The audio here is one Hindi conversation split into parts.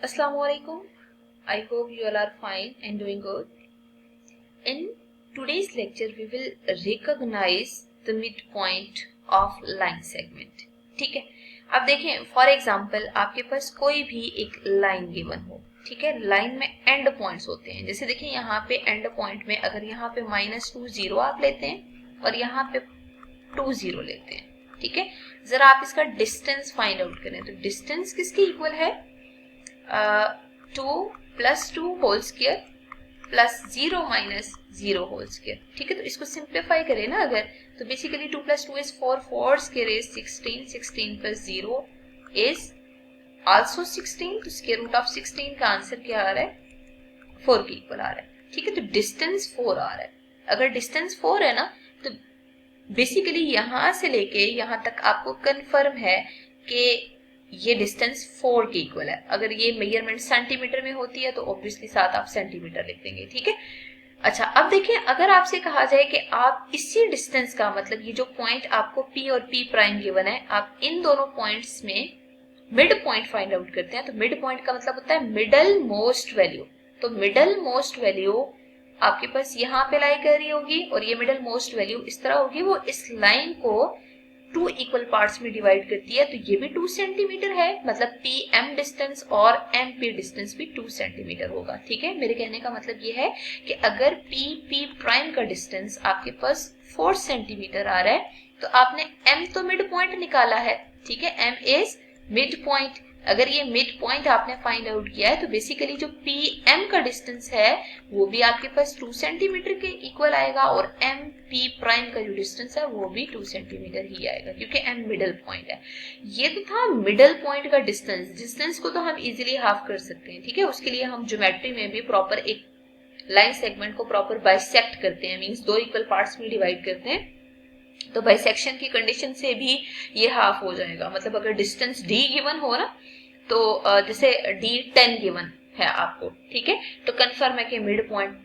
Assalamualaikum. I hope you all are fine and doing good. In today's lecture, we will recognize the midpoint of line segment. ठीक है, अब देखें फॉर एग्जाम्पल आपके पास कोई भी एक लाइन गिवन हो, ठीक है, लाइन में एंड पॉइंट्स होते हैं। जैसे देखिए यहाँ पे एंड पॉइंट में अगर यहाँ पे -2 0 आप लेते हैं और यहाँ पे 2 0 लेते हैं, ठीक है। जरा आप इसका डिस्टेंस फाइंड आउट करें तो डिस्टेंस किसके इक्वल है? 2 + 2 whole square plus 0 - 0 whole square, ठीक है। तो इसको सिंप्लीफाई करें ना अगर, तो basically 2 + 2 is 4, 4 square is 16, 16 + 0 is also 16। तो स्क्वायर रूट ऑफ 16 का आंसर क्या आ रहा है? 4 के इक्वल आ रहा है, ठीक है। तो डिस्टेंस 4 आ रहा है। अगर डिस्टेंस 4 है ना तो बेसिकली यहां से लेके यहां तक आपको कंफर्म है कि ये डिस्टेंस 4 के इक्वल है। अगर ये मेजरमेंट सेंटीमीटर में होती है तो ऑब्वियसली साथ आप सेंटीमीटर लिख देंगे, ठीक है। अच्छा, अब देखिए अगर आपसे कहा जाए कि आप इसी डिस्टेंस का मतलब ये जो पॉइंट आपको P और P प्राइम गिवन है, आप इन दोनों पॉइंट्स में मिड पॉइंट फाइंड आउट करते हैं। तो मिड पॉइंट का मतलब होता है मिडल मोस्ट वैल्यू। तो मिडल मोस्ट वैल्यू आपके पास यहाँ पे लाई कर रही होगी और ये मिडल मोस्ट वैल्यू इस तरह होगी, वो इस लाइन को 2 इक्वल पार्ट्स में डिवाइड करती है। तो ये भी 2 सेंटीमीटर है, मतलब PM डिस्टेंस और MP डिस्टेंस भी 2 सेंटीमीटर होगा, ठीक है। मेरे कहने का मतलब ये है कि अगर P प्राइम का डिस्टेंस आपके पास 4 सेंटीमीटर आ रहा है तो आपने M तो मिड पॉइंट निकाला है, ठीक है। M is mid point. अगर ये मिड पॉइंट आपने फाइंड आउट किया है तो बेसिकली जो PM का डिस्टेंस है वो भी आपके पास 2 सेंटीमीटर के इक्वल आएगा और MP प्राइम का जो डिस्टेंस है वो भी 2 सेंटीमीटर ही आएगा, क्योंकि M मिडल पॉइंट है। ये तो था मिडल पॉइंट का डिस्टेंस। डिस्टेंस को तो हम इजीली हाफ कर सकते हैं, ठीक है। उसके लिए हम ज्योमेट्री में भी प्रॉपर एक लाइन सेगमेंट को प्रॉपर बाइसेक्ट करते हैं, मीन्स 2 इक्वल पार्ट्स में डिवाइड करते हैं। तो बाइसेक्शन की कंडीशन से भी ये हाफ हो जाएगा। मतलब अगर डिस्टेंस D गिवन हो ना, तो जैसे D 10 गिवन है आपको, ठीक है, तो कंफर्म है कि मिड पॉइंट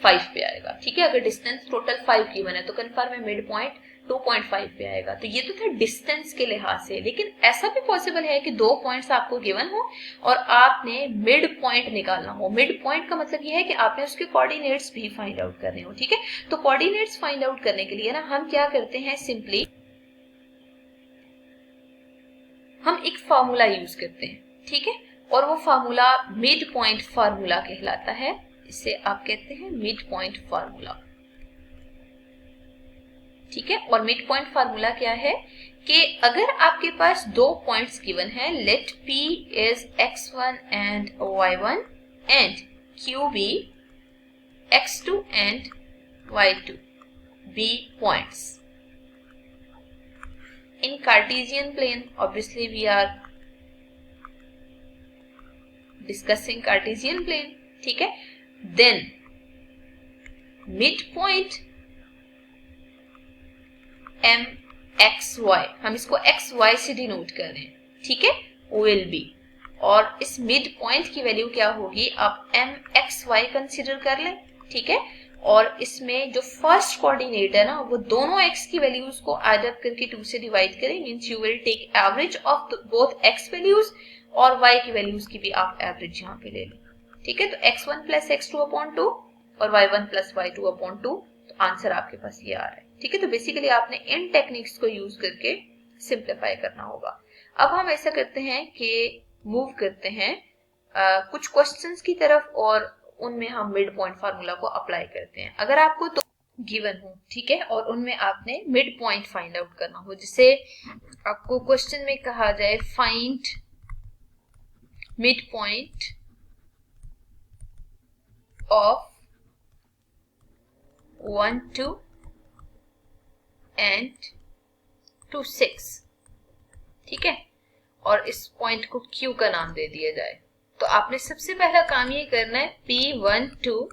5 पे आएगा, ठीक है। अगर डिस्टेंस टोटल 5 गिवन है तो कंफर्म है मिड पॉइंट 2.5 पे आएगा। तो ये तो था डिस्टेंस के लिहाज से, लेकिन ऐसा भी पॉसिबल है कि 2 पॉइंट्स आपको गिवन हो और आपने मिड पॉइंट निकालना हो। मिड पॉइंट का मतलब ये है कि आपने उसके कोऑर्डिनेट्स भी फाइंड आउट करने हो, ठीक है। तो कोऑर्डिनेट्स फाइंड आउट करने के लिए ना हम क्या करते हैं, सिंपली हम एक फार्मूला यूज करते हैं, ठीक है। और वो फार्मूला मिड पॉइंट फार्मूला कहलाता है। इसे आप कहते हैं मिड पॉइंट फार्मूला, ठीक है। और मिड पॉइंट फार्मूला क्या है कि अगर आपके पास 2 पॉइंट्स गिवन है, let P is x1 and y1 and Q be x2 and y2 be points in Cartesian plane. Obviously we are discussing Cartesian plane, ठीक है। Then midpoint MXY, हम इसको XY से डिनोट कर रहे हैं, ठीक है, will be। और इस मिड पॉइंट की वैल्यू क्या होगी, आप MXY कंसिडर कर लें, ठीक है। और इसमें जो फर्स्ट कोऑर्डिनेट है ना, वो दोनों x की वैल्यूज को ऐड अप करके 2 से डिवाइड करें, means you will take average of both x values और y की वैल्यूज की भी आप एवरेज यहाँ पे ले लें, ठीक है। तो x1 + x2/2 और y1 + y2/2, तो आंसर आपके पास ये आ रहा है, ठीक है। तो बेसिकली आपने इन टेक्निक्स को यूज करके सिंप्लीफाई करना होगा। अब हम ऐसा करते हैं कि मूव करते हैं कुछ क्वेश्चंस की तरफ और उनमें हम मिड पॉइंट फार्मूला को अप्लाई करते हैं। अगर आपको तो गिवन हो, ठीक है, और उनमें आपने मिड पॉइंट फाइंड आउट करना हो, जिसे आपको क्वेश्चन में कहा जाए find mid point of 1 2 and 2 6, ठीक है, और इस पॉइंट को Q का नाम दे दिया जाए। तो आपने सबसे पहला काम ये करना है P12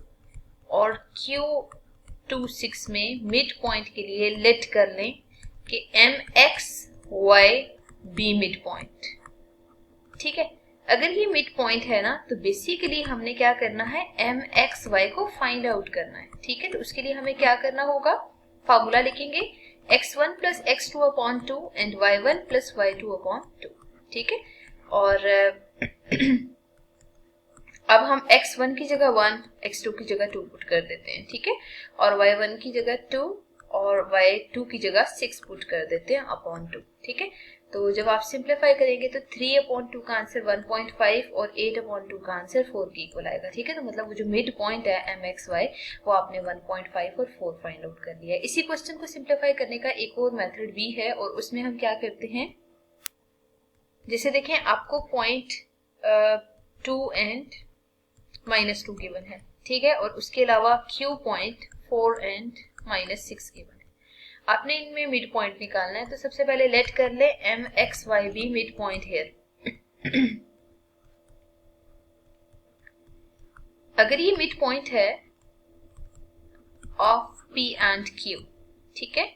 और Q26 में मिड पॉइंट के लिए लेट कर लें कि MXY बी मिड पॉइंट, ठीक है। अगर ये मिड पॉइंट है ना तो बेसिकली हमने क्या करना है, MXY को फाइंड आउट करना है, ठीक है। तो उसके लिए हमें क्या करना होगा, फार्मूला लिखेंगे x1 + x2/2 and y1 + y2/2, ठीक है। और अब हम x1 की जगह 1, x2 की जगह 2 पुट कर देते हैं, ठीक है, और y1 की जगह 2 और y2 की जगह 6 पुट कर देते हैं अपॉन 2, ठीक है। तो जब आप सिंप्लीफाई करेंगे तो 3/2 का आंसर 1.5 और 8/2 का आंसर 4 के इक्वल आएगा, ठीक है। तो मतलब वो जो मिड पॉइंट है mxy वो आपने 1.5 और 4 फाइंड आउट कर लिया है। इसी क्वेश्चन को सिंप्लीफाई करने का एक और मेथड भी है और उसमें हम क्या करते हैं, जैसे देखें आपको पॉइंट 2 एंड -2 गिवन है, ठीक है, और उसके अलावा Q पॉइंट 4 एंड -6 गिवन है। आपने इनमें मिड पॉइंट निकालना है, तो सबसे पहले लेट कर ले mxy भी मिड पॉइंट हियर। अगर ये मिड पॉइंट है ऑफ P एंड Q, ठीक है,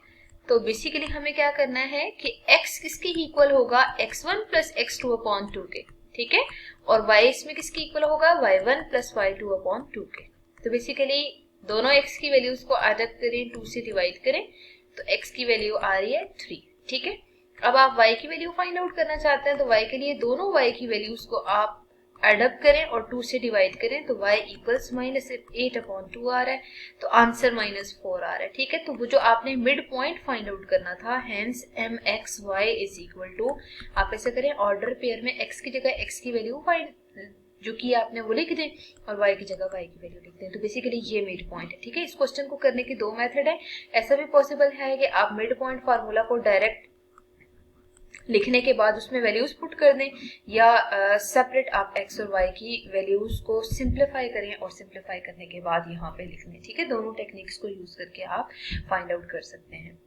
तो बेसिकली हमें क्या करना है कि x किसके इक्वल होगा, x1 प्लस x2 अपॉन 2 के, ठीक है, और y इसमें किसके इक्वल होगा, y1 प्लस y2 अपॉन 2 के। तो बेसिकली दोनों x की वैल्यूज को एड करें, 2 से डिवाइड करें, तो x की वैल्यू आ रही है 3, ठीक है। अब आप y की वैल्यू फाइंड आउट करना चाहते हैं, तो y के लिए दोनों y की वैल्यूज को आप एडअप करें और 2 से डिवाइड करें, तो y इक्वल्स -8/2 आ रहा है, तो आंसर -4 आ रहा है, ठीक है। तो वो जो आपने मिड पॉइंट फाइंड आउट करना था, hence mxy is equal to, आप ऐसे करें ऑर्डर पेयर में x की जगह x की वैल्यू फाइंड जो कि आपने वो लिख दें और y की जगह y की वैल्यू लिख दें, तो बेसिकली ये मिड पॉइंट है, ठीक है। इस क्वेश्चन को करने के दो मेथड है। ऐसा भी पॉसिबल है कि आप मिड पॉइंट फार्मूला को डायरेक्ट लिखने के बाद उसमें वैल्यूज पुट कर दें, या सेपरेट आप x और y की वैल्यूज को सिंप्लीफाई करें और सिंप्लीफाई करने के बाद यहाँ पे लिख दें, ठीक है। दोनों टेक्निक्स को यूज करके आप फाइंड आउट कर सकते हैं।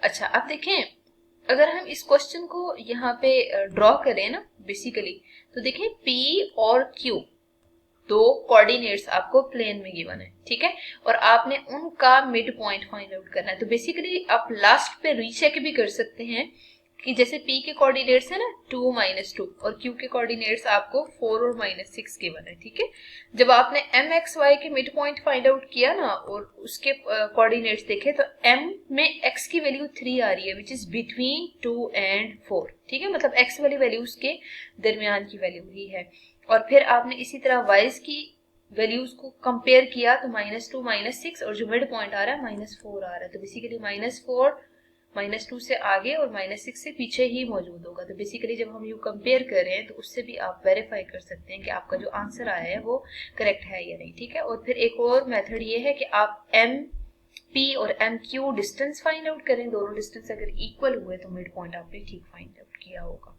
अच्छा, अब देखें अगर हम इस क्वेश्चन को यहाँ पे ड्रॉ करें ना बेसिकली, तो देखें P और Q दो कोऑर्डिनेट्स आपको प्लेन में गिवन है, ठीक है, और आपने उनका मिड पॉइंट फाइंड आउट करना है। तो बेसिकली आप लास्ट पे रीचेक भी कर सकते हैं कि जैसे P के कोऑर्डिनेट्स है ना 2 -2 और Q के कोऑर्डिनेट्स आपको 4 और -6 गिवन है, ठीक है। जब आपने mxy के मिड पॉइंट फाइंड आउट किया ना और उसके कोऑर्डिनेट्स देखे, तो m में x की वैल्यू 3 आ रही है, विच इज बिटवीन 2 एंड 4, ठीक है, मतलब x वाली वैल्यूज के दरमियान की वैल्यू ही है। और फिर आपने इसी तरह वाइज की वैल्यूज को कंपेयर किया, तो -2 -6 और जो मिड पॉइंट आ रहा है -4 आ रहा है, तो बेसिकली -4 -2 से आगे और -6 से पीछे ही मौजूद होगा। तो बेसिकली जब हम यू कंपेयर कर रहे हैं तो उससे भी आप वेरीफाई कर सकते हैं कि आपका जो आंसर आया है वो करेक्ट है या नहीं, ठीक है। और फिर एक और मेथड ये है कि आप MP और MQ डिस्टेंस फाइंड आउट करें, दोनों डिस्टेंस अगर इक्वल हुए तो मिड पॉइंट आपने ठीक फाइंड आउट किया होगा।